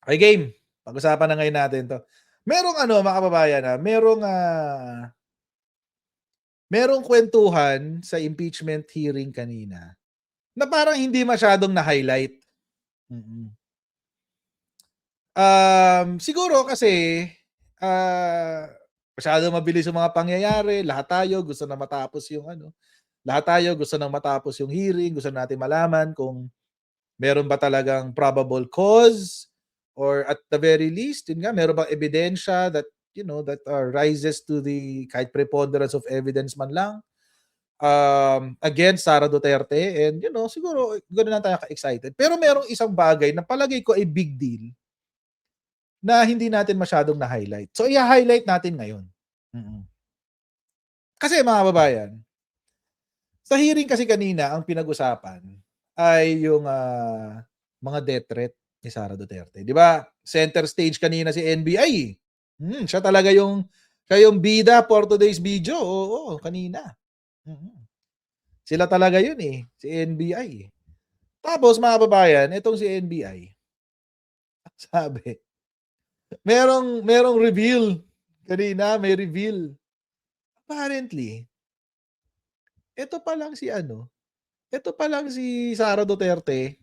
Okay, game. Pag-usapan na ngayon natin 'to. Merong mga kababayan, merong kuwentuhan sa impeachment hearing kanina na parang hindi masyadong na-highlight. Mm. Siguro kasi, ah, masyadong mabilis yung mga pangyayari, lahat tayo gusto ng matapos yung hearing, gusto natin malaman kung meron ba talagang probable cause or at the very least, yun nga, meron bang ebidensya that, that rises to the kahit preponderance of evidence man lang against Sara Duterte and siguro gano'n lang tayo ka-excited. Pero merong isang bagay na palagay ko ay big deal na hindi natin masyadong na-highlight. So, i-highlight natin ngayon. Mm. Kasi mga kababayan, sa hearing kasi kanina ang pinag-usapan ay yung mga death threat ni Sara Duterte. 'Di ba? Center stage kanina si NBI. Siya yung bida for today's video. Oo, kanina. Mm. Sila talaga 'yun si NBI. Tapos mga kababayan, itong si NBI, sabi, merong reveal. Kanina may reveal. Apparently, ito pa lang si Sara Duterte,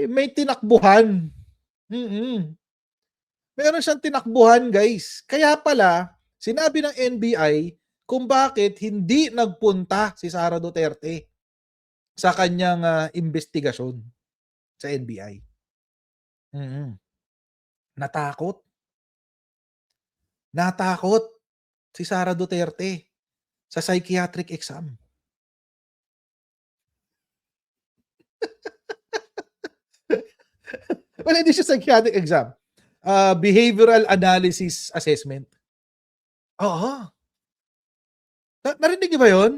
may tinakbuhan. Mm. Meron siyang tinakbuhan, guys. Kaya pala, sinabi ng NBI kung bakit hindi nagpunta si Sara Duterte sa kanyang investigasyon sa NBI. Mm. Natakot. Natakot si Sara Duterte sa psychiatric exam. Well, hindi siya psychiatric exam. Behavioral analysis assessment. Oo. Narinig niyo ba yun?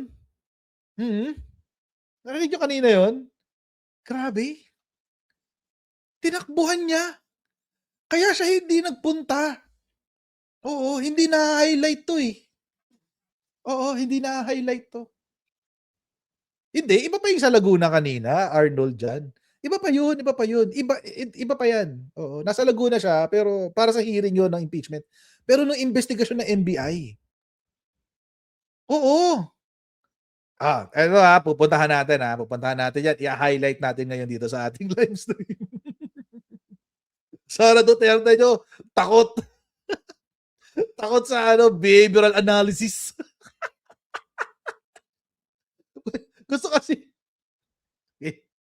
Mm. Narinig niyo kanina yun? Grabe. Tinakbuhan niya. Kaya siya hindi nagpunta. Oo, hindi na-highlight to Oo, hindi na-highlight to. Hindi, iba pa yung sa Laguna kanina, Arnold dyan. Iba pa yun. Iba pa yan. Oo, nasa Laguna siya, pero para sa hearing yun ng impeachment. Pero nung investigasyon ng NBI. Oo. Eto pupuntahan natin yan. I-highlight natin ngayon dito sa ating live stream. Sara Duterte nyo, takot. Takot sa behavioral analysis. Gusto kasi,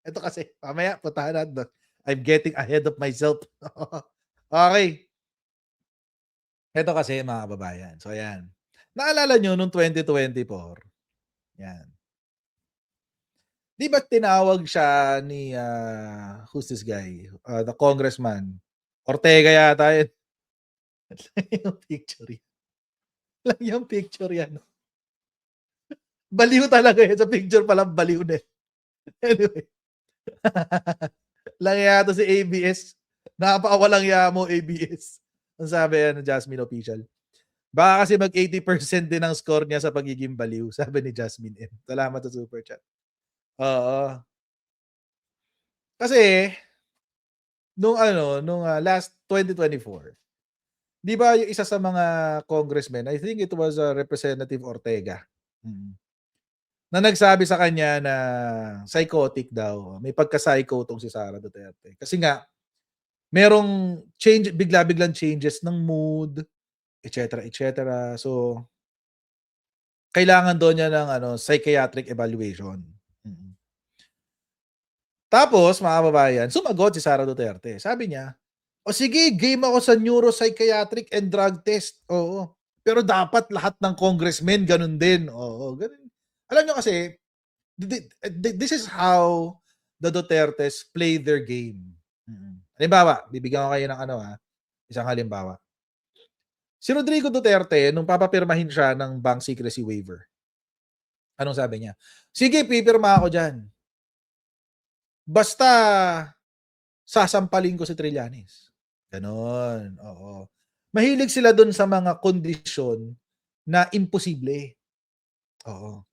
ito kasi, mamaya puntahan natin. I'm getting ahead of myself. Okay. Ito kasi mga kababayan. So ayan. Naalala nyo nung 2024, yan. Di ba tinawag siya ni, who's this guy? The congressman. Ortega yata yun. Yung picture yan. Lang yung picture yan. Baliw talaga yun. Sa picture palang baliw na. Anyway. Lang yata si ABS. Napakawalang ya mo, ABS. Ang sabi yan ng Jasmine Official. Baka kasi mag 80% din ang score niya sa pagiging baliw, sabi ni Jasmine M. Salamat sa super chat. Oo. Kasi, nung last 2024, di ba yung isa sa mga congressmen, I think it was Representative Ortega, na nagsabi sa kanya na psychotic daw, may pagka-psycho tong si Sara Duterte. Kasi nga, merong bigla-biglang changes ng mood, etc. etc. So, kailangan daw niya ng psychiatric evaluation. Tapos, mga kababayan, sumagot si Sara Duterte. Sabi niya, o sige, game ako sa neuropsychiatric and drug test. Oo. Pero dapat lahat ng congressmen ganun din. Oo, ganun. Alam niyo kasi, this is how the Dutertes play their game. Halimbawa, bibigyan ko kayo ng isang halimbawa. Si Rodrigo Duterte, nung papapirmahin siya ng bank secrecy waiver, anong sabi niya? Sige, pipirma ako dyan. Basta sasampalin ko si Trillanes. Ganon. Oo. Mahilig sila dun sa mga kondisyon na imposible. Oo.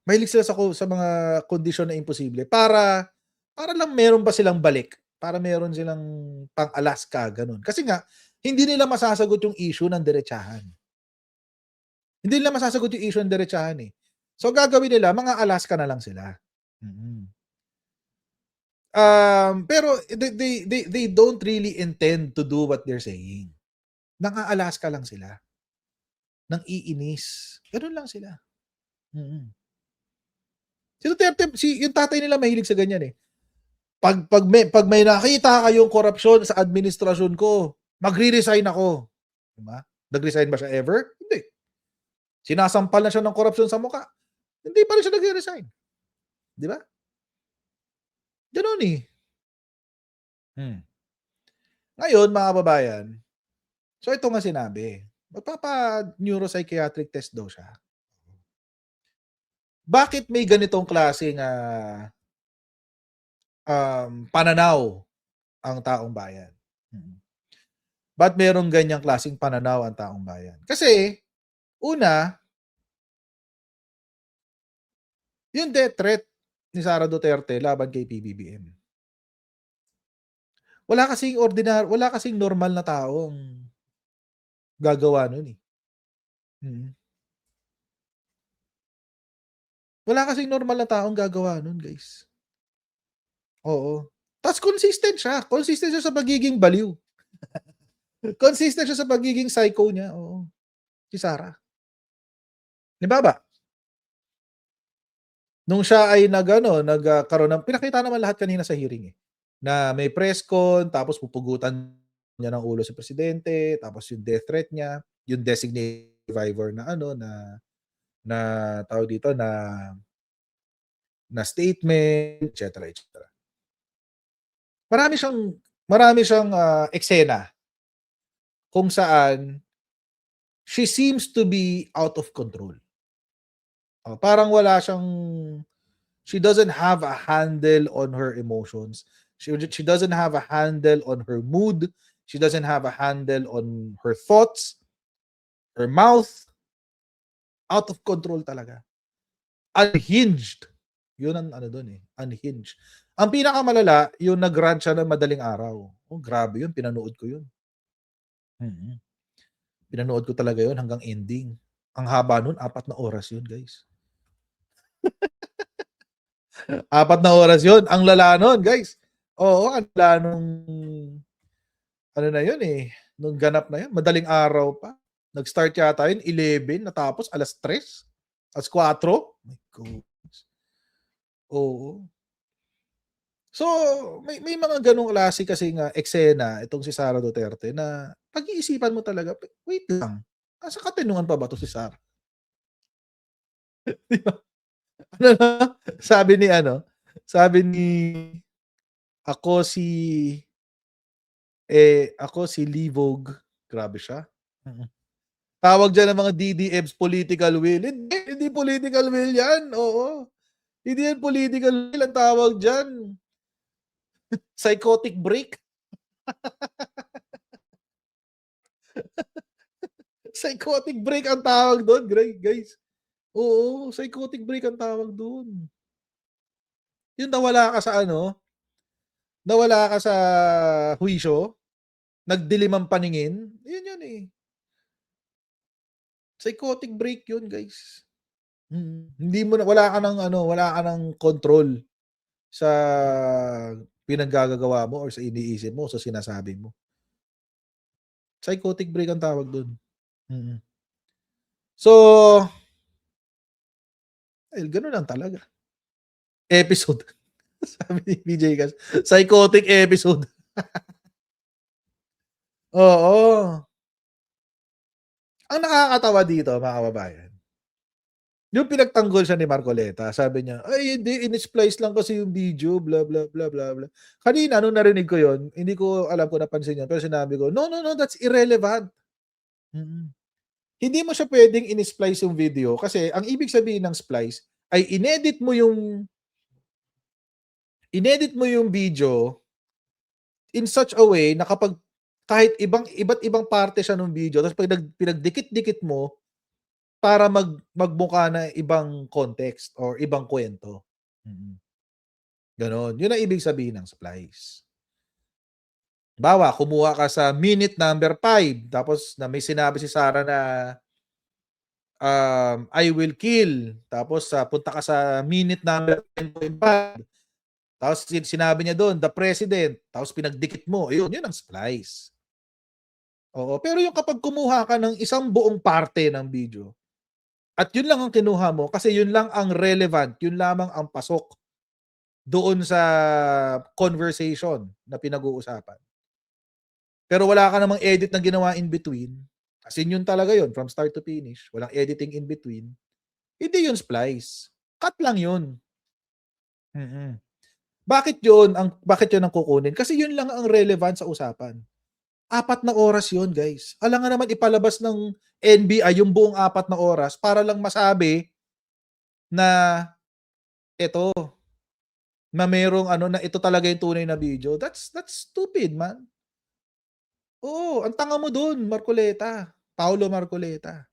Mahilig sila sa mga kondisyon na imposible para lang meron ba silang balik para meron silang pang-Alaska, gano'n. Kasi nga, hindi nila masasagot yung issue ng diretsahan. Hindi nila masasagot yung issue ng diretsahan, eh. So, gagawin nila mga Alaska na lang sila. Mm. Pero they don't really intend to do what they're saying. Nang-a-Alaska lang sila, nang-iinis, gano'n lang sila. Mm. Si Duterte, yung tatay nila mahilig sa ganyan, eh. Pag may nakita kayong korapsyon sa administrasyon ko, magre-resign ako. 'Di ba? Nag-resign ba siya ever? Hindi. Sinasampal na siya ng korapsyon sa mukha, hindi pa rin siya nagre-resign, 'di ba? Gano'n, eh. Hmm. Ngayon mga kababayan, so ito nga sinabi, magpapa-neuropsychiatric test daw siya. Bakit may ganitong klaseng, pananaw ang taong bayan? Mm. Ba't merong ganyang klaseng pananaw ang taong bayan? Kasi, una, yung death threat ni Sara Duterte laban kay PBBM. Wala kasing normal na taong gagawa nun, eh. Mm. Wala kasing normal na taong gagawa nun, guys. Oo. Ta's consistent siya sa pagiging baliw. Consistent siya sa pagiging psycho niya, oo, si Sara. Halimbawa, nung siya ay nagkaroon ng pinakita naman lahat kanina sa hearing, eh, na may press con, tapos pupugutan niya ng ulo si presidente, tapos yung death threat niya, yung designated survivor na na tawag dito, na statement, et cetera, et cetera. Marami siyang eksena kung saan she seems to be out of control. Parang she doesn't have a handle on her emotions. She doesn't have a handle on her mood. She doesn't have a handle on her thoughts, her mouth. Out of control talaga. Unhinged. Yun ang dun, eh, unhinged. Ang pinakamalala, yung nag-rant siya ng madaling araw. Oh, grabe yun, pinanood ko yun. Mm. Pinanood ko talaga yun hanggang ending. Ang haba nun, 4 na oras yun, guys. 4 na oras yun. Ang lala nun, guys. Oo, ang lala nung na yun, eh, nung ganap na yun, madaling araw pa. Nag-start yata yun 11, natapos 3:00, 4:00. My goodness. Oo. So, may mga gano'ng klase kasing, eksena itong si Sara Duterte na pag-iisipan mo talaga, wait lang, nasa katinungan pa ba 'to si Sara? 'Di ba? Ano na, sabi ni sabi ni ako si, ako si Livog, grabe siya. Mm. Tawag diyan ng mga DDMs political will, hindi political will 'yan, oo. Hindi 'yan political will, ang tawag diyan, psychotic break. Psychotic break ang tawag dun, guys. Oo, psychotic break ang tawag dun. Yung nawala ka sa huwisyo, nagdilim ang paningin, yun, eh. Psychotic break yun, guys. Hindi mo na wala ka ng control sa pinaggagawa mo or sa iniisip mo, sa sinasabi mo. Psychotic break ang tawag dun. Mm. So, ganun lang talaga. Episode. Sabi ni PJ Cast, psychotic episode. Oo. Ang nakakatawa dito mga kababayan, yung pinagtanggol siya ni Marcoleta, sabi niya, "Ay hindi, in-splice lang kasi yung video, blah, blah, blah, blah, blah." Kanina nung narinig ko yun, hindi ko alam kung napansin niyo, pero sinabi ko, "No, no, no, that's irrelevant." Mm. Hindi mo siya puwedeng in-splice yung video kasi ang ibig sabihin ng splice ay inedit mo yung video in such a way na kapag kahit iba't ibang parte siya nung video tapos 'pag pinagdikit-dikit mo para magmukha na ibang context or ibang kuwento. Mm, gano'n. 'Yun ang ibig sabihin ng splice. Bawa, kumuha ka sa minute number 5, tapos na may sinabi si Sarah na I will kill. Tapos punta ka sa minute number 10.5. Tapos sinabi niya doon, the president. Tapos pinagdikit mo. Yun ang splice. Oo, pero yung kapag kumuha ka ng isang buong parte ng video, at yun lang ang kinuha mo, kasi yun lang ang relevant, yun lamang ang pasok doon sa conversation na pinag-uusapan. Pero wala ka namang edit na ginawa in between, as in yun talaga yun, from start to finish, walang editing in between, hindi yun splice. Cut lang yun. Mm-mm. Bakit yun ang kukunin? Kasi yun lang ang relevant sa usapan. 4 na oras yun, guys. Alam nga naman ipalabas ng NBI yung buong 4 na oras para lang masabi na ito, na merong na ito talaga yung tunay na video. That's stupid, man. Oo, ang tanga mo dun, Marcoleta. Paolo Marcoleta.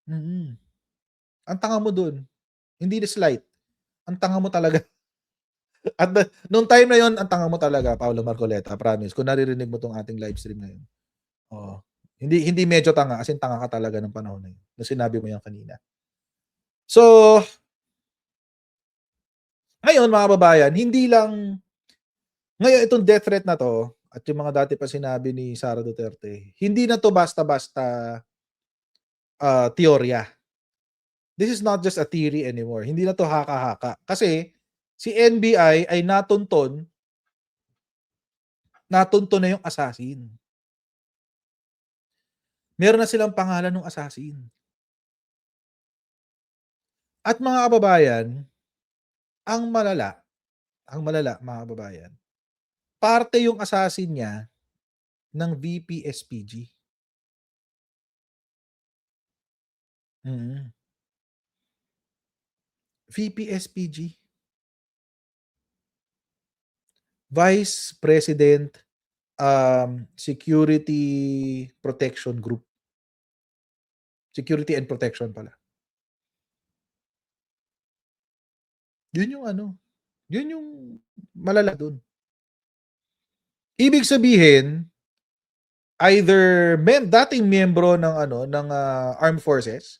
Mm. Ang tanga mo dun. Hindi na slight. Ang tanga mo talaga. At nung time na yon, ang tanga mo talaga, Paolo Marcoleta, promise. Kung naririnig mo tong ating live stream ngayon. Oo. Hindi medyo tanga, as in tanga ka talaga ng panahon na yun. Nung sinabi mo yan kanina. So, ngayon mga babayan, hindi lang, ngayon itong death threat na to, at yung mga dati pa sinabi ni Sara Duterte, hindi na to basta-basta teorya. This is not just a theory anymore. Hindi na to haka-haka. Kasi si NBI ay natunton na yung assassin. Meron na silang pangalan ng assassin. At mga kababayan, ang malala mga kababayan, parte yung assassin niya ng VP SPG. Mm. VP SPG. Vice President Security Protection Group. Security and Protection pala. Yun yung malala dun. Ibig sabihin, either dating miyembro ng armed forces,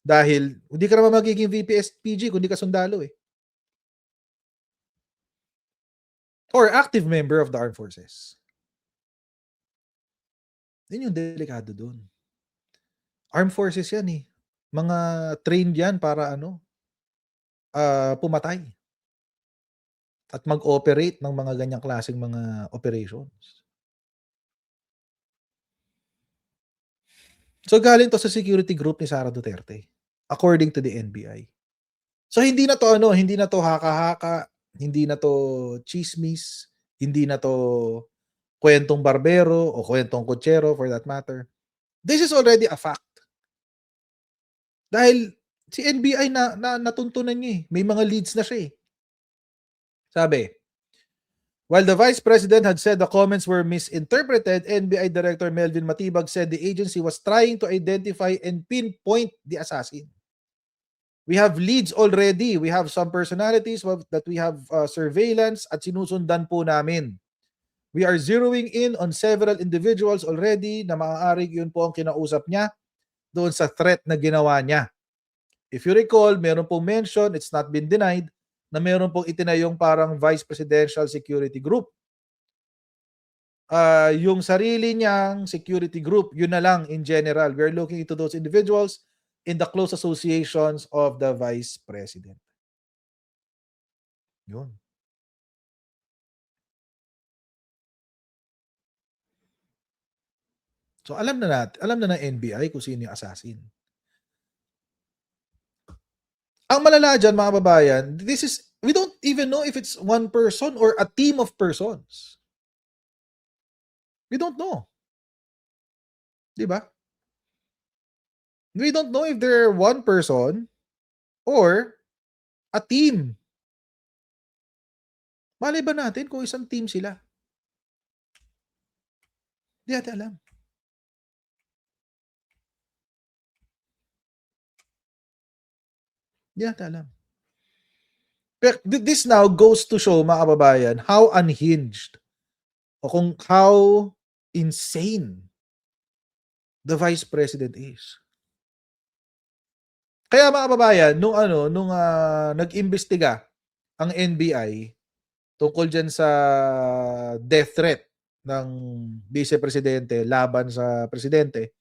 dahil hindi ka naman magiging VP SPG kung hindi ka sundalo eh. Or active member of the armed forces. Yun yung delikado dun. Armed forces yan eh. Mga trained yan para pumatay. At mag-operate ng mga ganyang klaseng mga operations. So galing to sa security group ni Sara Duterte, according to the NBI. So hindi na to haka-haka, hindi na to chismis, hindi na to kwentong barbero o kwentong kutsero for that matter. This is already a fact. Dahil si NBI natuntunan niya eh. May mga leads na siya eh. Sabi, while the Vice President had said the comments were misinterpreted, NBI Director Melvin Matibag said the agency was trying to identify and pinpoint the assassin. We have leads already. We have some personalities that we have surveillance at sinusundan po namin. We are zeroing in on several individuals already na maaaring yun po ang kinausap niya doon sa threat na ginawa niya. If you recall, meron pong mention, it's not been denied, na meron pong itinayong parang Vice Presidential Security Group. Yung sarili niyang security group, yun na lang in general. We're looking into those individuals in the close associations of the Vice President. Yun. So alam na ng NBI kung sino yung assassin. Ang malala dyan, mga babayan, we don't even know if it's one person or a team of persons. We don't know. Diba? We don't know if they're one person or a team. Malay ba natin kung isang team sila? Hindi natin alam. Hindi natin alam. But this now goes to show, mga kababayan, how unhinged o kung how insane the Vice President is. Kaya mga kababayan, nung nag-imbestiga ang NBI tungkol diyan sa death threat ng Vice Presidente laban sa presidente,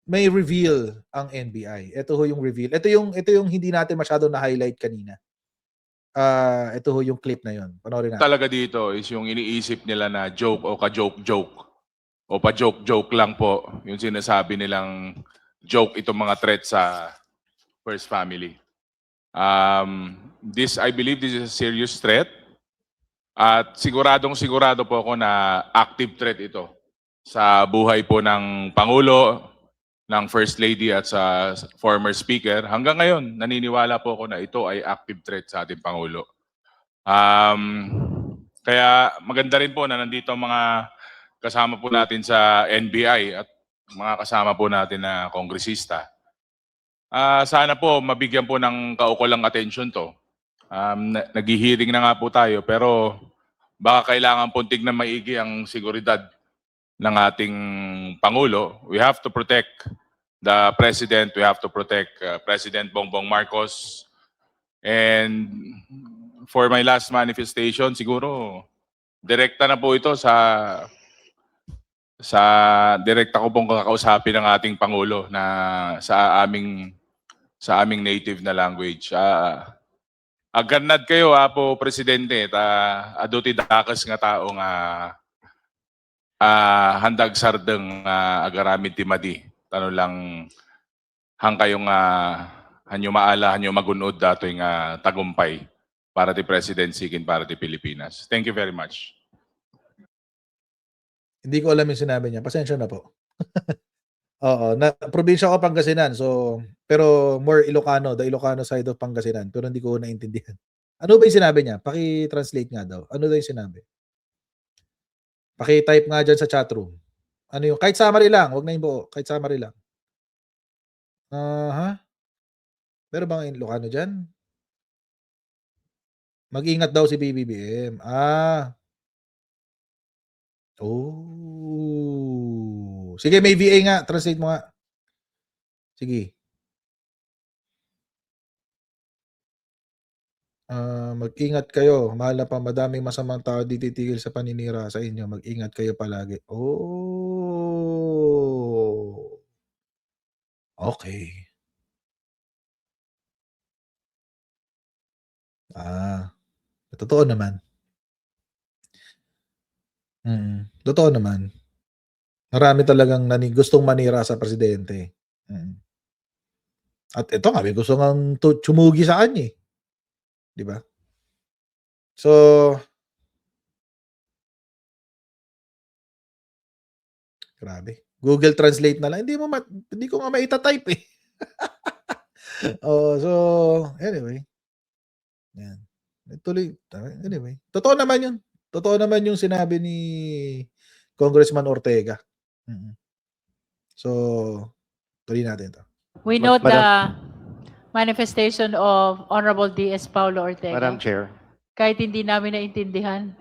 may reveal ang NBI. Ito ho yung reveal. Ito yung hindi natin masyadong na-highlight kanina. Ito ho yung clip na yon. Panoorin natin. Talaga dito is yung iniisip nila na joke o ka-joke-joke o pa-joke-joke lang po yung sinasabi nilang joke itong mga threat sa First Family. I believe this is a serious threat at sigurado po ako na active threat ito sa buhay po ng Pangulo, ng First Lady at sa former Speaker. Hanggang ngayon, naniniwala po ako na ito ay active threat sa ating Pangulo. Kaya maganda rin po na nandito ang mga kasama po natin sa NBI at mga kasama po natin na kongresista. Sana po mabigyan po ng kaukulang attention to. Naghihiring na nga po tayo pero baka kailangan po tignan maigi ang seguridad ng ating Pangulo. We have to protect the President. We have to protect President Bongbong Marcos. And for my last manifestation, siguro direkta na po ito sa direkta ko pong kakausapin ng ating Pangulo na sa aming native na language. Agannad kayo po Presidente aduti dakas nga tao nga handag sardeng agaramid ti madi. Tanong lang hang kayong hanyo maala hanyo magunod datoy nga tagumpay para ti presidency kin para ti Pilipinas. Thank you very much. Hindi ko alam yung sinabi niya. Pasensya na po. Oo, na probinsya ko Pangasinan. So, pero more Ilocano, the Ilocano side of Pangasinan, pero hindi ko naintindihan. Ano ba yung sinabi niya? Paki-translate nga daw. Ano daw yung sinabi? Paki-type nga diyan sa chat room. Ano yung kahit summary lang, wag na yung buo, kahit summary lang. Meron bang Ilocano diyan? Mag-ingat daw si BBBM. Oh. Sige, may VA nga. Translate mo nga. Sige. Mag-ingat kayo. Mahal na pa, madaming masamang tao di titigil sa paninira sa inyo. Mag-ingat kayo palagi. Oh. Okay. Totoo naman. Totoo naman. Marami talagang gustong manira sa presidente. At ito nga, may gusto ngang sumugi sa kanya. Di ba? So, grabe. Google Translate na lang. Hindi ko nga maita-type eh. So, anyway. Yan. Anyway. Totoo naman yun. Totoo naman yung sinabi ni Congressman Ortega. So, tuloy natin ito. We note the manifestation of Honorable D.S. Paulo Ortega. Madam Chair. Kahit hindi namin naintindihan.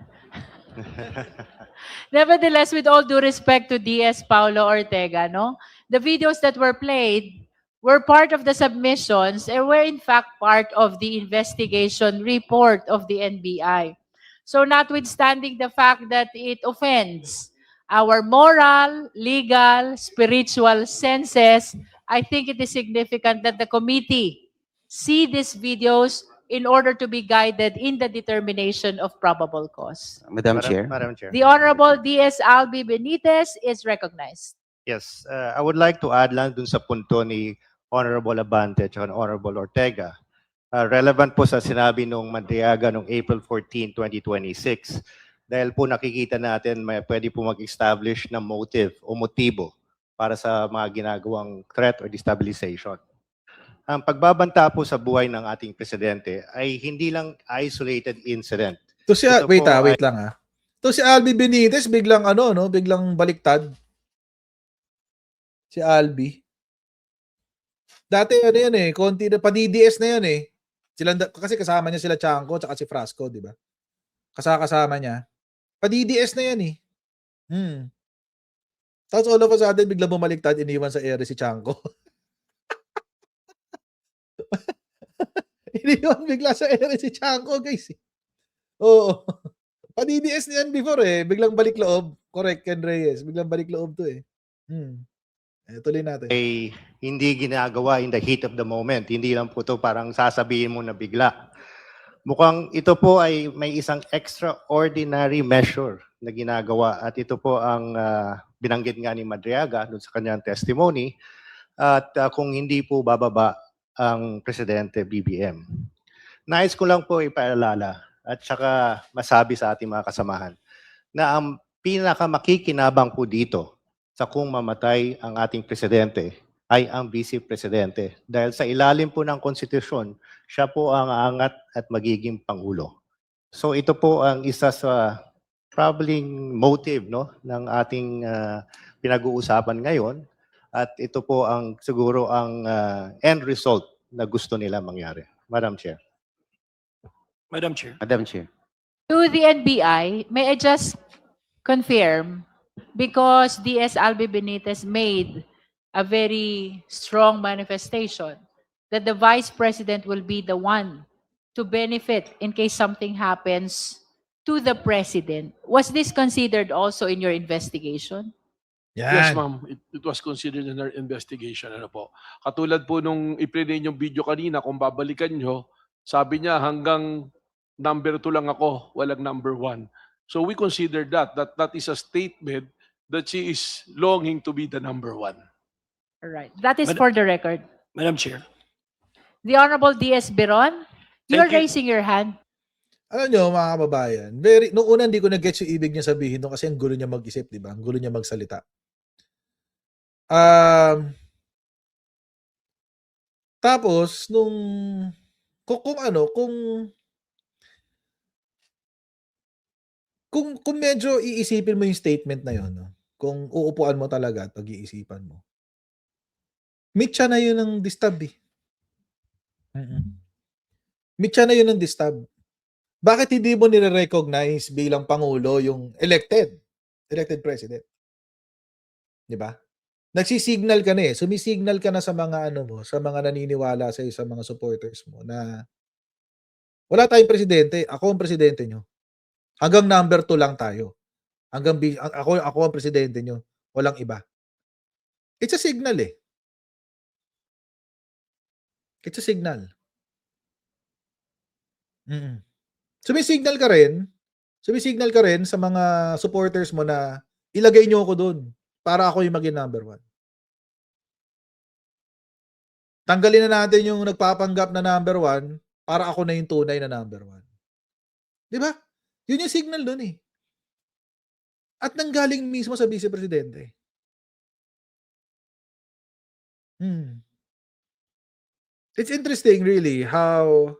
Nevertheless, with all due respect to D.S. Paulo Ortega, no, the videos that were played were part of the submissions and were in fact part of the investigation report of the NBI. So notwithstanding the fact that it offends our moral, legal, spiritual senses, I think it is significant that the committee see these videos in order to be guided in the determination of probable cause. Madam Chair. Madam Chair. The Honorable D.S. Albi Benitez is recognized. Yes, I would like to add lang dun sa punto ni Honorable Abante at Honorable Ortega. Relevant po sa sinabi nung Madriaga noong April 14, 2026. Dahil po nakikita natin pwede po mag-establish ng motive o motibo para sa mga ginagawang threat or destabilization. Ang pagbabanta po sa buhay ng ating presidente ay hindi lang isolated incident. Wait lang. To si Albi Benitez biglang biglang baliktad. Si Albi. Dati konti na pa DDS na 'yan eh. Kasi kasama niya sila Chanco at si Frasco, di ba? kasama niya. Pa-DDS na yan eh. Tapos all of a sudden, bigla bumaliktad, iniwan sa ere si Chanco. Iniwan bigla sa ere si Chanco, guys. Oo. Pa-DDS na yan before eh. Biglang balik loob. Correct, Ken Reyes. Biglang balik loob to eh. Tuloy natin. Ay hindi ginagawa in the heat of the moment. Hindi lang po ito parang sasabihin mo na bigla. Mukhang ito po ay may isang extraordinary measure na ginagawa at ito po ang binanggit nga ni Madriaga doon sa kanyang testimony at kung hindi po bababa ang Presidente BBM. Nais ko lang po ipaalala at saka masabi sa ating mga kasamahan na ang pinakamakikinabang po dito sa kung mamatay ang ating Presidente ay ang Vice Presidente. Dahil sa ilalim po ng konstitusyon, siya po ang aangat at magiging Pangulo. So ito po ang isa sa probably motive no, ng ating pinag-uusapan ngayon. At ito po ang siguro ang end result na gusto nila mangyari. Madam Chair. Madam Chair. Madam Chair. To the NBI, may I just confirm, because DS Albi Benitez made a very strong manifestation that the Vice President will be the one to benefit in case something happens to the President. Was this considered also in your investigation? Yes, Yan. ma'am. It was considered in our investigation. Ano po. Katulad po nung i-play yung video kanina, kung babalikan nyo, sabi niya hanggang number 2 lang ako, walang number 1. So we consider that is a statement that she is longing to be the number 1. All right. That is Madam- for the record. Madam Chair. The Honorable DS Biron, you're Thank you. raising your hand. Alam nyo, mga kababayan, nung una hindi ko na-gets yung ibig niya sabihin doon kasi ang gulo niya mag-isip, di ba? Ang gulo niya magsalita. Tapos, kung medyo iisipin mo yung statement na yun, no? Kung uupuan mo talaga at pag-iisipan mo, mitya na yun ng distab eh. Mitya na yun ng distab. Bakit hindi mo nire-recognize bilang Pangulo yung elected president? Di ba? Nagsisignal ka na eh. Sumisignal ka na sa mga sa mga naniniwala sa mga supporters mo na wala tayong presidente, ako ang presidente nyo. Hanggang number 2 lang tayo. Ako ang presidente nyo, walang iba. It's a signal eh. It's a signal. Sumisignal ka rin sa mga supporters mo na ilagay nyo ako doon para ako yung maging number 1. Tanggalin na natin yung nagpapanggap na number 1 para ako na yung tunay na number 1. Di ba? Yun yung signal doon eh. At nanggaling mismo sa Vice Presidente. It's interesting really how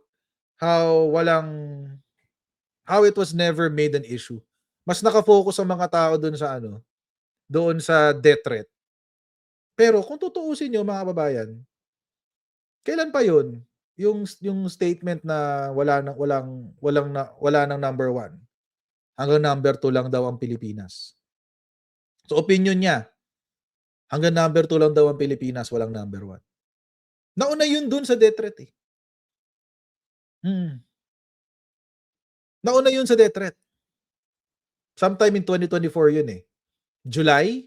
it was never made an issue. Mas nakafocus ang mga tao doon sa death threat. Pero kung tutuusin niyo mga kababayan, kailan pa 'yun? Yung statement na wala nang number 1. Hanggang number 2 lang daw ang Pilipinas. So opinion niya, hanggang number 2 lang daw ang Pilipinas, walang number 1. Nauna yun dun sa death threat eh. Nauna yun sa death threat. Sometime in 2024 yun eh. July?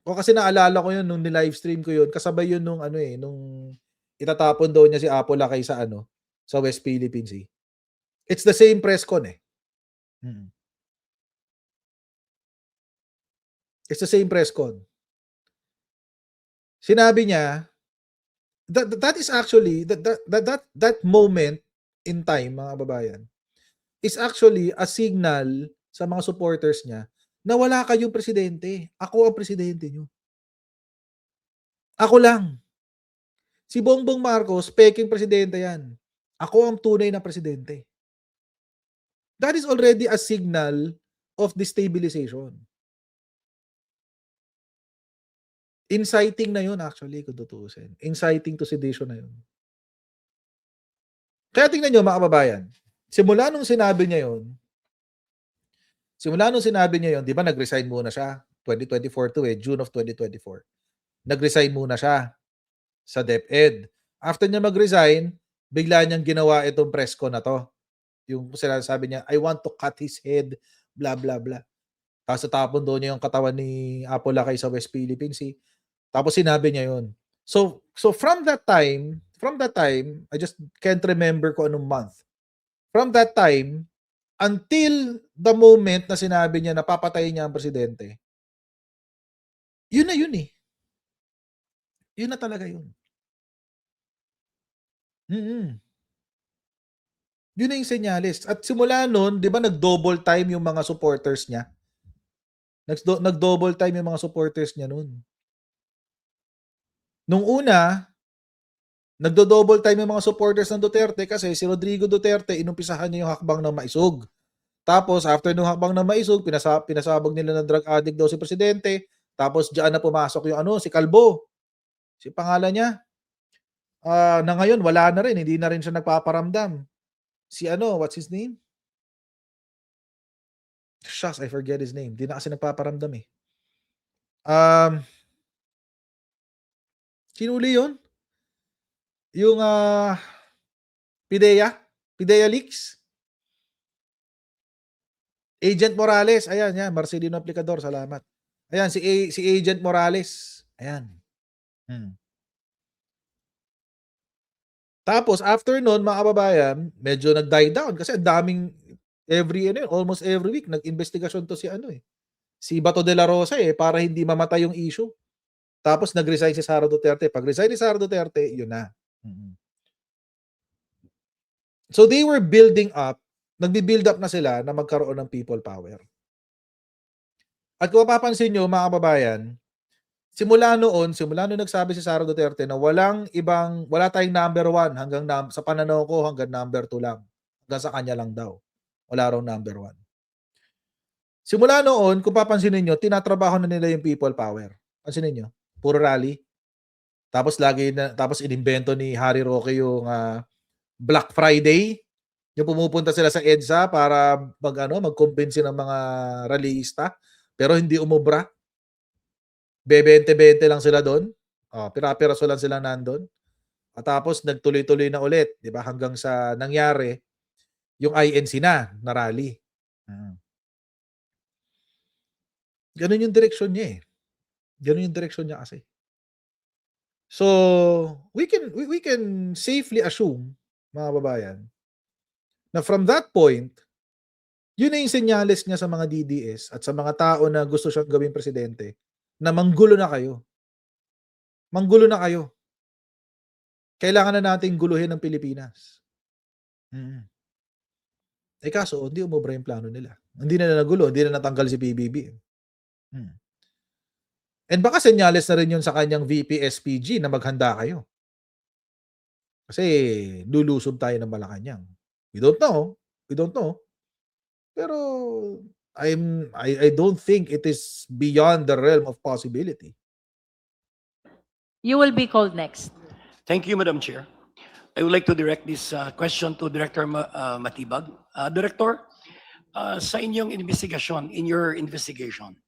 O kasi naalala ko yun nung ni-livestream ko yun. Kasabay yun nung nung itatapon daw niya si Apola kay sa West Philippine Sea. It's the same press con eh. It's the same press con. Sinabi niya, that is actually, that moment in time, mga kababayan, is actually a signal sa mga supporters niya na wala kayong presidente. Ako ang presidente niyo. Ako lang. Si Bongbong Marcos, peking presidente yan. Ako ang tunay na presidente. That is already a signal of destabilization. Inciting na yun actually, kung tutuusin. Inciting to sedition na yun. Kaya tingnan nyo mga kababayan, simula nung sinabi niya yun, Simula nung sinabi niya yun, di ba nag-resign muna siya? 2024 to June of 2024. Nag-resign muna siya sa DepEd. After niya mag-resign, bigla niyang ginawa itong press con na to. Yung sinasabi niya, I want to cut his head, blah, blah, blah. Tapos tapon doon niya yung katawan ni Apo Lakay sa West Philippine Sea. Tapos sinabi niya yun. So from that time, I just can't remember kung anong month. From that time, until the moment na sinabi niya na papatayin niya ang presidente, yun na yun eh. Yun na talaga yun. Yun na yung senyales. At simula nun, di ba nag-double time yung mga supporters niya? Nag-double time yung mga supporters niya nun. Nung una, nagdo-double time yung mga supporters ng Duterte kasi si Rodrigo Duterte, inumpisahan niya yung hakbang ng maisog. Tapos, after nung hakbang ng maisog, pinasabog nila ng drug addict daw si Presidente. Tapos, diyan na pumasok yung si Calvo. Si pangalan niya. Na ngayon, wala na rin. Hindi na rin siya nagpaparamdam. Si what's his name? Shucks, I forget his name. Hindi na kasi nagpaparamdam eh. Sinuli yun? Yung Pidea Leaks? Agent Morales. Ayan, yan. Marcelino Aplicador. Salamat. Ayan, si Agent Morales. Ayan. Tapos, after nun, mga kababayan, medyo nag-die down kasi ang daming almost every week, nag-investigasyon to si Bato de la Rosa para hindi mamatay yung issue. Tapos, nag-resign si Sara Duterte. Pag resign ni Sara Duterte, yun na. So, they were building up, nagbi-build up na sila na magkaroon ng people power. At kung mapapansin nyo, mga kababayan, simula noon nagsabi si Sara Duterte na wala tayong number 1 sa pananaw ko hanggang number 2 lang. Hanggang sa kanya lang daw. Wala raw number 1. Simula noon, kung papansinin nyo, tinatrabaho na nila yung people power. Pansinin nyo, puro rally. Tapos tapos inimbento ni Harry Roque yung Black Friday. Yung pumupunta sila sa EDSA para mag-convince ng mga rallyista. Pero hindi umubra. 20-20 lang sila doon. Pira-piraso lang sila nandun. At tapos nagtuloy-tuloy na ulit, 'di ba? Hanggang sa nangyari yung INC na rally. Ganun yung direksyon niya eh. Ganun yung direksyon niya kasi. So, we can safely assume, mga babayan, na from that point, yun na yung senyales niya sa mga DDS at sa mga tao na gusto siyang gawing presidente na manggulo na kayo. Manggulo na kayo. Kailangan na nating guluhin ang Pilipinas. Kaso, hindi umubra yung plano nila. Hindi na nagulo, hindi na natanggal si PBB. And baka senyales na rin yun sa kanyang VP SPG na maghanda kayo. Kasi lulusob tayo ng Malacanang. We don't know. Pero I don't think it is beyond the realm of possibility. You will be called next. Thank you, Madam Chair. I would like to direct this question to Director Matibag. Director, sa inyong investigation, in your investigation,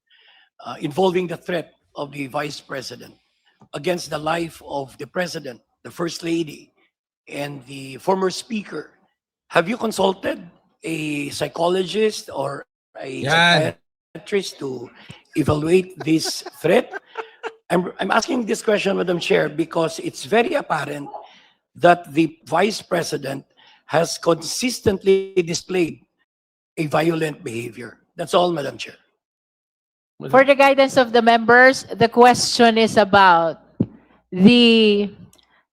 involving the threat of the Vice President against the life of the President, the First Lady, and the former Speaker, have you consulted a psychologist or a psychiatrist to evaluate this threat? I'm asking this question, Madam Chair, because it's very apparent that the Vice President has consistently displayed a violent behavior. That's all, Madam Chair. For the guidance of the members, the question is about the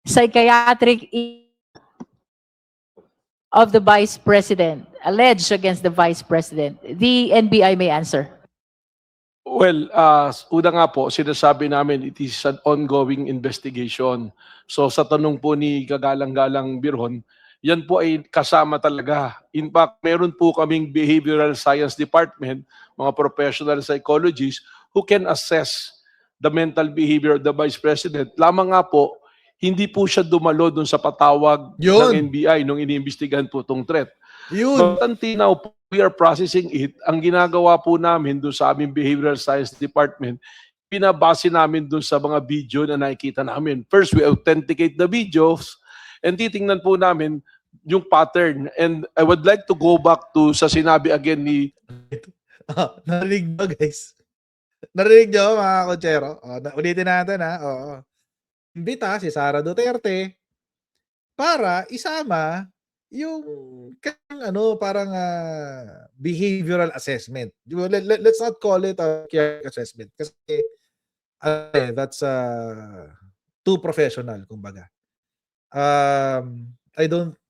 psychiatric of the Vice President, alleged against the Vice President. The NBI may answer. Well, una nga po, sinasabi namin it is an ongoing investigation. So sa tanong po ni Kagalang-Galang Birhon, yan po ay kasama talaga. In fact, meron po kaming behavioral science department, mga professional psychologists who can assess the mental behavior of the Vice President. Lamang nga po, hindi po siya dumalo dun sa patawag ng NBI nung iniimbestigahan po itong threat. Yun. But until now, we are processing it. Ang ginagawa po namin doon sa aming Behavioral Science Department, pinabase namin doon sa mga video na nakikita namin. First, we authenticate the videos and titingnan po namin yung pattern. And I would like to go back to sa sinabi again ni Narinig ba, guys? Narinig nyo, mga kotsero? Ulitin natin, ha? Oo. Imbita si Sara Duterte para isama yung parang behavioral assessment. Let's not call it a care assessment kasi that's too professional, kumbaga.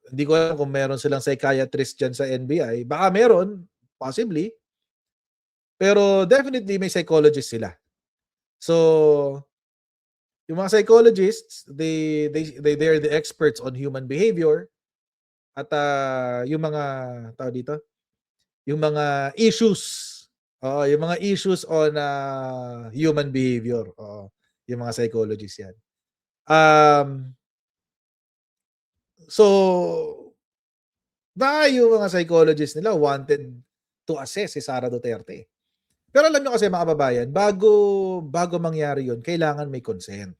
Hindi ko alam kung meron silang psychiatrist dyan sa NBI. Baka meron, possibly. Pero definitely may psychologist sila. So, yung mga psychologists, they're the experts on human behavior. At yung mga tao dito, yung mga issues, yung mga issues on human behavior, yung mga psychologists yan. So, baka yung mga psychologists nila wanted to assess si Sara Duterte. Pero alam nyo kasi mga kababayan, bago mangyari yun, kailangan may consent.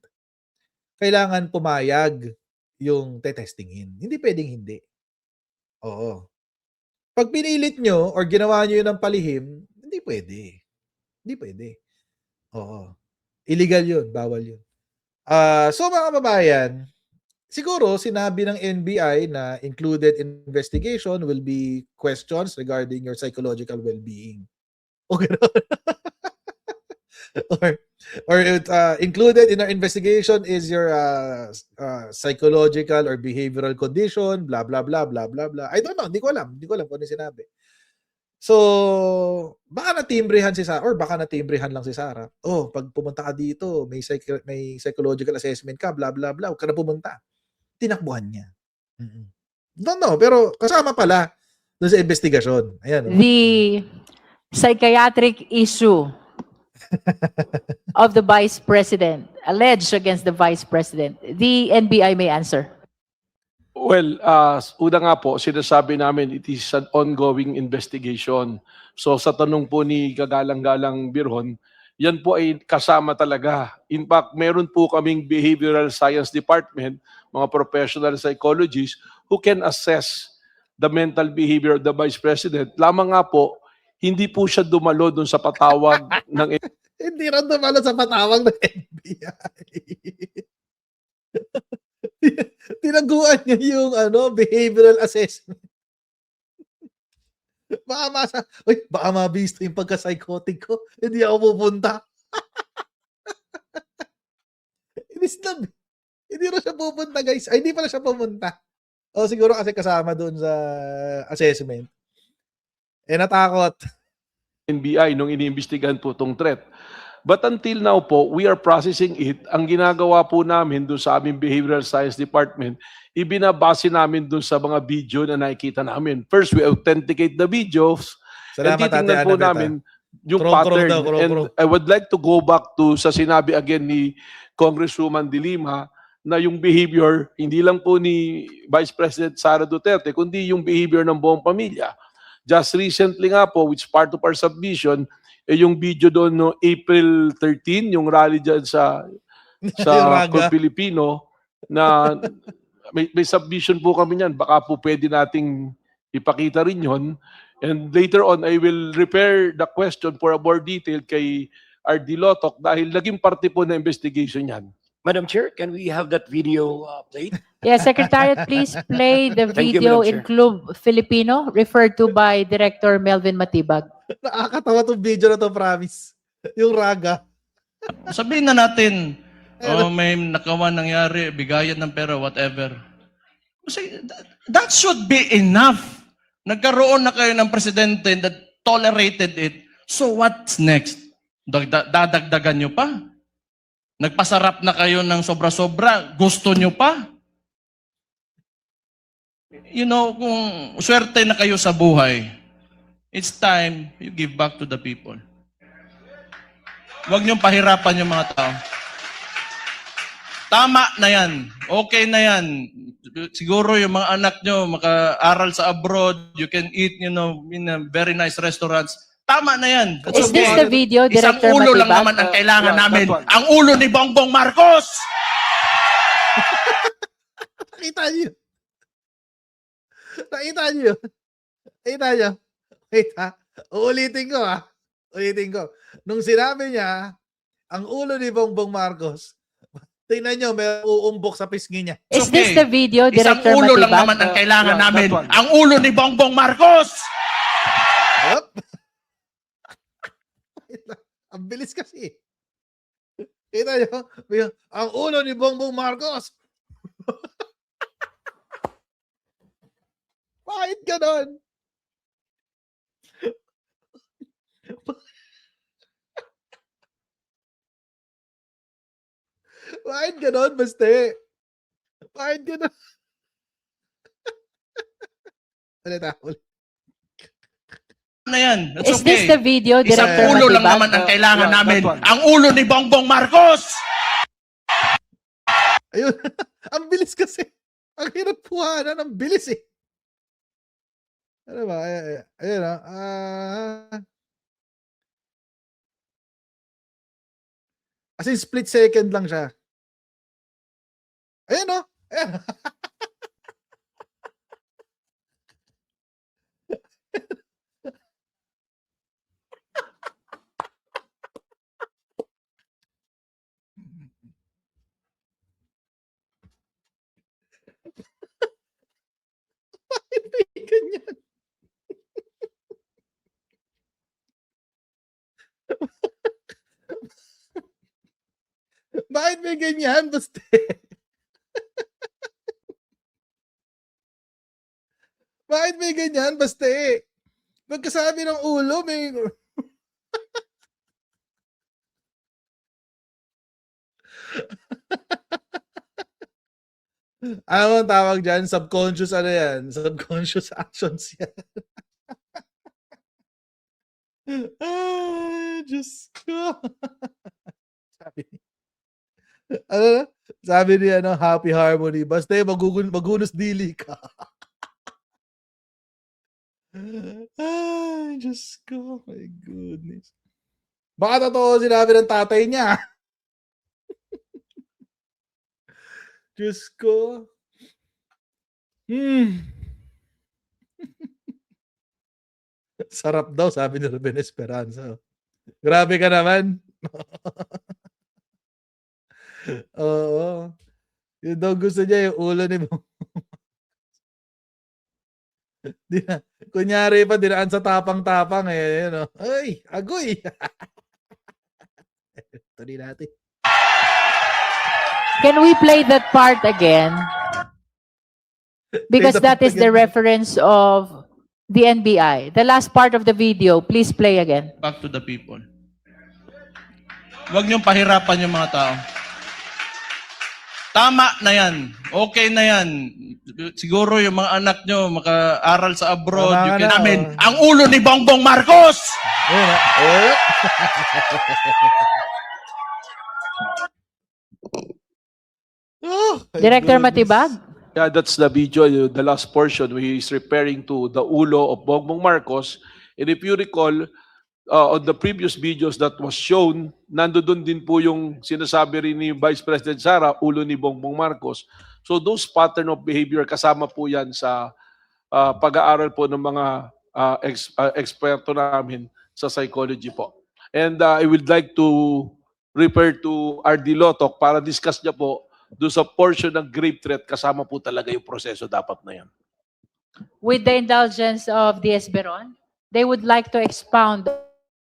Kailangan pumayag yung tetestingin. Hindi pwedeng hindi. Oo. Pag pinilit nyo or ginawa nyo yun ng palihim, hindi pwede. Hindi pwede. Oo. Illegal yun. Bawal yun. So mga kababayan, siguro sinabi ng NBI na included in investigation will be questions regarding your psychological well-being. Okay. or included in our investigation is your psychological or behavioral condition, blah blah blah blah blah blah. I don't know, hindi ko alam kung ano sinabi. So, baka natimbrehan si Sara or baka natimbrehan lang si Sara. Oh, pag pumunta ka dito, may psychological assessment ka, blah blah blah, huwag ka na pumunta. Tinakbuhan niya. Don't know, pero kasama pala doon sa investigasyon. Ayan. The psychiatric issue of the Vice President, alleged against the Vice President, the NBI may answer. Well, una nga po, sinasabi namin it is an ongoing investigation. So sa tanong po ni Kagalang-Galang Birhon, yan po ay kasama talaga. In fact, meron po kaming Behavioral Science Department, mga professional psychologists who can assess the mental behavior of the Vice President. Lamang nga po, hindi po siya dumalo dun sa patawag ng Hindi rin dumalo sa patawag ng NBI. Tinaguan niya yung behavioral assessment. Baka mabisto yung pagka-psychotic ko. Hindi ako pupunta. Hindi rin siya pupunta, guys. Ay, hindi pala siya pumunta. O siguro kasi kasama doon sa assessment. Natakot. NBI nung iniimbestigahan po itong threat. But until now po, we are processing it. Ang ginagawa po namin doon sa aming Behavioral Science Department, ibinabase namin doon sa mga video na nakikita namin. First, we authenticate the videos. Salamat, and titingnan Ate po Annabeth, namin yung Krong-krong pattern. daw, krong-krong. And I would like to go back to sa sinabi again ni Congresswoman De Lima na yung behavior, hindi lang po ni Vice President Sara Duterte, kundi yung behavior ng buong pamilya. Just recently nga po, which part of our submission, yung video doon no April 13, yung rally dyan sa Raga. Pilipino, na may submission po kami niyan. Baka po pwede nating ipakita rin yon. And later on, I will repair the question for a more detail kay R.D. Lotok dahil naging parte po na investigation yan. Madam Chair, can we have that video played? Yes, Secretariat, please play the Thank you, video Madam in Chair. Club Filipino referred to by Director Melvin Matibag. Nakakatawa tong video na to, promise. Yung Raga. Sabihin na natin, may nakawan nangyari, bigayan ng pera, whatever. Kasi that should be enough. Nagkaroon na kayo ng presidente that tolerated it. So what's next? Dadagdagan nyo pa? Nagpasarap na kayo ng sobra-sobra, gusto nyo pa? You know, kung swerte na kayo sa buhay, it's time you give back to the people. Huwag niyong pahirapan yung mga tao. Tama na yan. Okay na yan. Siguro yung mga anak nyo maka-aral sa abroad, you can eat, in a very nice restaurants. Tama na yan. That's Is this okay. the video, Isang Director ulo lang Matibag? naman ang kailangan Yeah, namin. that one. Ang ulo ni Bongbong Marcos! Nakita niyo? Nakita niyo? Nakita niyo? Wait ha. Uulitin ko ha. Ulitin ko. Nung sinabi niya, ang ulo ni Bongbong Marcos, tingnan niyo, may uumbok sa pisngi niya. Is Okay. this the video, Isang Director ulo lang Matibag? naman ang kailangan Yeah, that namin. one. Ang ulo ni Bongbong Marcos! Yup. Ang bilis kasi. Kita niyo? Ang ulo ni Bongbong Marcos. Bakit ganon? Bakit ganon, Baste? Bakit ganon? Ulit ha, ulit. Na yan. That's Is this okay. the video, Isang Director ulo lang Matibag? naman ang kailangan Yeah, that namin. one. Ang ulo ni Bongbong Marcos! Ayun. Ang bilis kasi. Ang hirap puhanan. Ang bilis eh. Ano ba? Ayun ha. As in, split second lang siya. Ayan o. Ayan. Bakit may ganyan? Bakit may ganyan, Baste? Bakit may ganyan, Baste? Pagkasabi ng ulo, may... Ano ang tawag dyan? Subconscious ano yan? Subconscious actions yan. Diyos ko. Sabi ni, ano? Sabi ni Happy Harmony, basta magunos dili ka. Ay, Diyos ko. My goodness. Baka totoo sinabi ng tatay niya. Diyos ko. Sarap daw, sabi ni Ruben Esperanza. Grabe ka naman. Oo. Yun daw gusto niya, yung ulo ni kunyari pa, dinaan sa tapang-tapang eh. Yun, ay, agoy. Tuloy natin. Can we play that part again? Because that is the reference of the NBI. The last part of the video, please play again. Back to the people. Huwag niyong pahirapan yung mga tao. Tama na yan. Okay na yan. Siguro yung mga anak nyo maka-aral sa abroad, Tama you can na, namin. oh. Ang ulo ni Bongbong Marcos! Ayun, oh, my Director goodness. Matibag? Yeah, that's the video, the last portion where he is referring to the ulo of Bongbong Marcos. And if you recall, on the previous videos that was shown, nandoon din po yung sinasabi rin ni Vice President Sara, ulo ni Bongbong Marcos. So those pattern of behavior, kasama po yan sa pag-aaral po ng mga eksperto namin sa psychology po. And I would like to refer to R.D. Lotok para discuss niya po doon sa portion ng grave threat, kasama po talaga yung proseso dapat na yan. With the indulgence of the Esperon, they would like to expound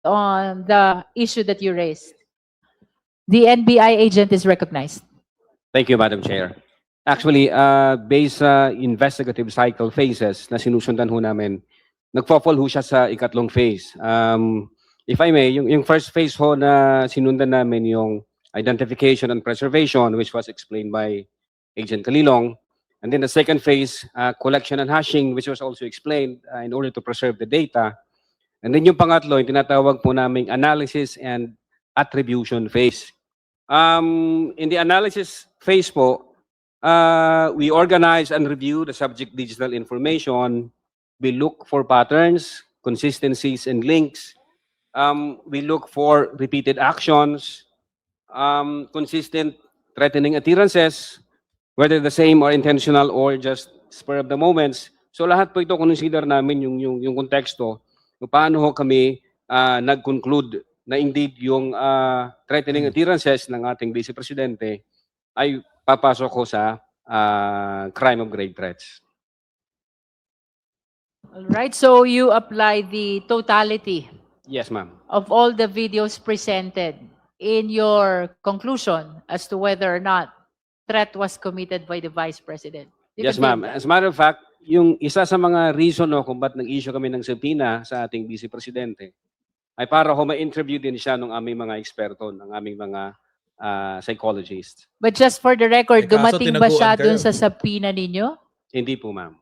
on the issue that you raised. The NBI agent is recognized. Thank you, Madam Chair. Actually, based sa investigative cycle phases na sinusundan ho namin, nagpo-fall ho siya sa ikatlong phase. If I may, yung first phase ho na sinundan namin yung identification and preservation, which was explained by Agent Kalilong. And then the second phase, collection and hashing, which was also explained in order to preserve the data. And then yung pangatlo, yung tinatawag po naming analysis and attribution phase. In the analysis phase po, we organize and review the subject digital information. We look for patterns, consistencies, and links. We look for repeated actions, consistent threatening appearances, whether the same or intentional or just spur of the moments. So lahat po ito consider namin yung konteksto kung paano ho kami nag-conclude na indeed yung threatening appearances ng ating Vice Presidente ay papasok ko sa crime of grave threats. All right, so you apply the totality Yes, ma'am. of all the videos presented in your conclusion as to whether or not threat was committed by the Vice President. You Yes, confirm ma'am. that? As a matter of fact, yung isa sa mga reason kung ba't nag-issue kami ng subpoena sa ating Vice Presidente ay para ho ma-interview din siya ng aming mga eksperto, ng aming mga psychologists. But just for the record, Eh, kaso dumating ba siya tinaguan dun kayo. sa subpoena ninyo? Hindi po, ma'am.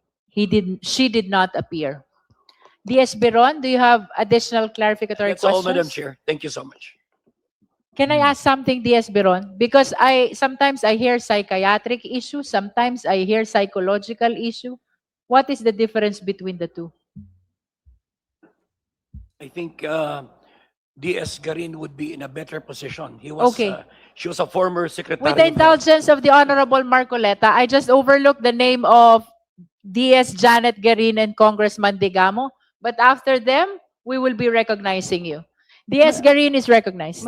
She did not appear. DS Beron, do you have additional clarificatory That's all, Madam questions? Chair. Thank you so much. Can I ask something, DS Beron? Because sometimes I hear psychiatric issue, sometimes I hear psychological issue. What is the difference between the two? I think DS Garin would be in a better position. He was, Okay. She was a former secretary. With the of- indulgence of the Honorable Marcoleta, I just overlooked the name of DS Janet Garin and Congressman Digamo. But after them, we will be recognizing you. DS Garin is recognized.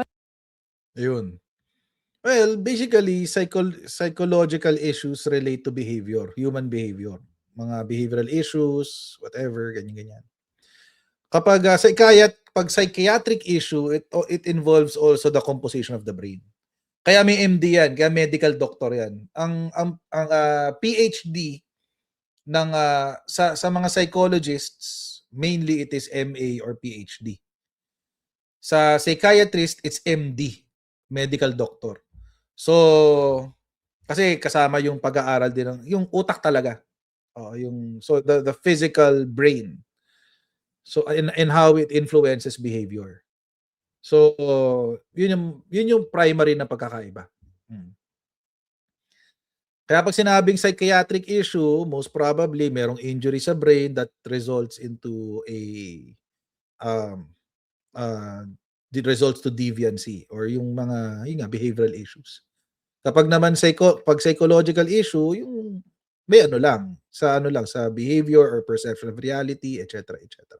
Ayun. Well, basically, psychological issues relate to behavior, human behavior. Mga behavioral issues, whatever, ganyan-ganyan. Kapag pag psychiatric issue, it involves also the composition of the brain. Kaya may MD yan, kaya medical doctor yan. Ang PhD ng sa mga psychologists, mainly it is MA or PhD. Sa psychiatrist, it's MD, medical doctor. So, kasi kasama yung pag-aaral din ng yung utak talaga. So the physical brain. So and how it influences behavior. So yun yung primary na pagkakaiba. Kaya pag sinabing psychiatric issue, most probably merong injury sa brain that results into results to deviancy or yung mga behavioral issues. Kapag naman pag psychological issue, yung may sa behavior or perception of reality, etc., etc.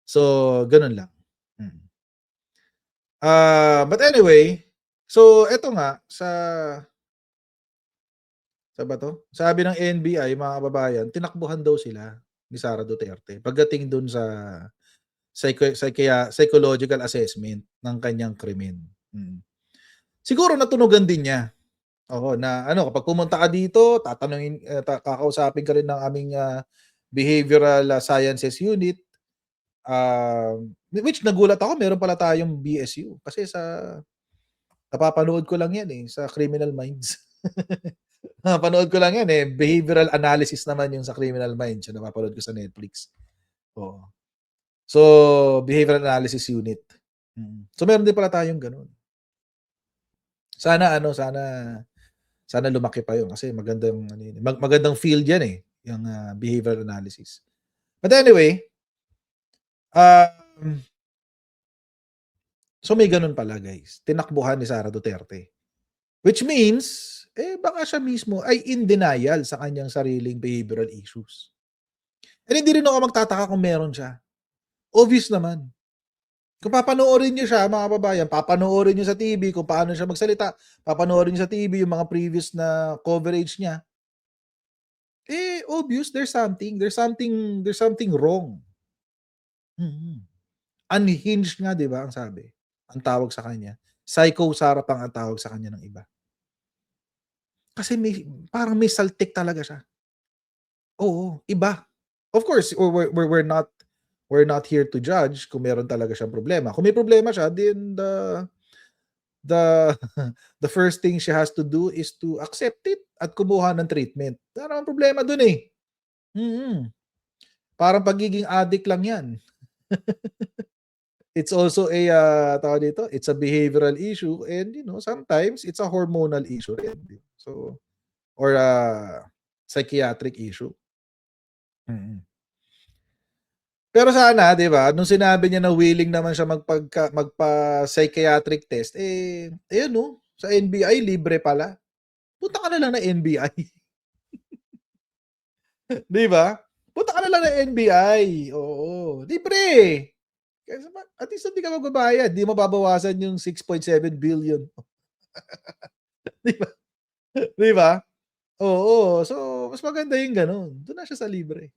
So, ganun lang. But anyway, so eto nga sa sabi ng NBI, mga kababayan, tinakbuhan daw sila ni Sara Duterte pagdating dun sa psychological assessment ng kanyang krimen. Siguro natunugan din niya. Na kapag pumunta ka dito, kakausapin ka rin ng aming behavioral sciences unit. Which nagulat ako, meron pala tayong BSU. Kasi napapanood ko lang yan sa Criminal Minds. Napapanood ko lang yan Behavioral analysis naman yung sa Criminal Minds. Yung napapanood ko sa Netflix. So, behavioral analysis unit. So, meron din pala tayong ganun. Sana lumaki pa yun kasi magandang field yan yung behavioral analysis. But anyway, so may ganun pala guys. Tinakbuhan ni Sara Duterte. Which means, baka siya mismo ay in denial sa kanyang sariling behavioral issues. And hindi rin ako magtataka kung meron siya. Obvious naman. Kung papanoorin niyo siya, mga kababayan, papanoorin niyo sa TV kung paano siya magsalita, papanoorin niyo sa TV yung mga previous na coverage niya. Obvious, there's something wrong. Unhinged nga, di ba, ang sabi. Ang tawag sa kanya. Psycho Sara pang ang tawag sa kanya ng iba. Kasi parang may saltik talaga siya. Oo, iba. Of course, we're not here to judge kung meron talaga siyang problema. Kung may problema siya, then the first thing she has to do is to accept it at kumuha ng treatment. Wala namang problema dun Parang pagiging addict lang yan. it's also a tawag dito, it's a behavioral issue, and sometimes it's a hormonal issue rin. So, or a psychiatric issue. Pero sana, 'di ba, nung sinabi niya na willing naman siya magpa-psychiatric test, ayun sa NBI libre pala. Punta ka na lang ng NBI. 'Di ba? Punta ka na lang ng NBI. Oo, libre. Kasi at least hindi ka magbabayad, di mababawasan yung 6.7 billion. 'Di ba? 'Di ba? Oo, so mas maganda yung gano'n. Doon na siya sa libre.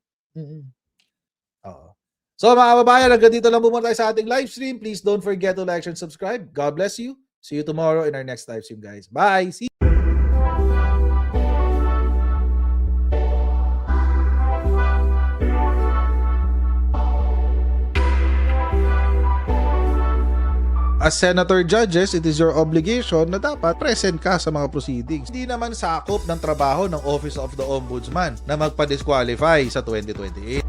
Oo. So mga kababayan, hanggang dito lang muna tayo sa ating live stream. Please don't forget to like and subscribe. God bless you. See you tomorrow in our next live stream, guys. Bye. See you. As senator judges, it is your obligation na dapat present ka sa mga proceedings. Hindi naman sakop ng trabaho ng Office of the Ombudsman na magpa-disqualify sa 2028.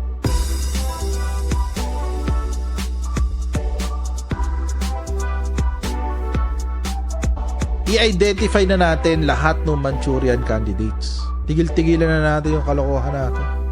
I-identify na natin lahat ng Manchurian candidates. Tigil-tigilan na natin yung kalokohan natin.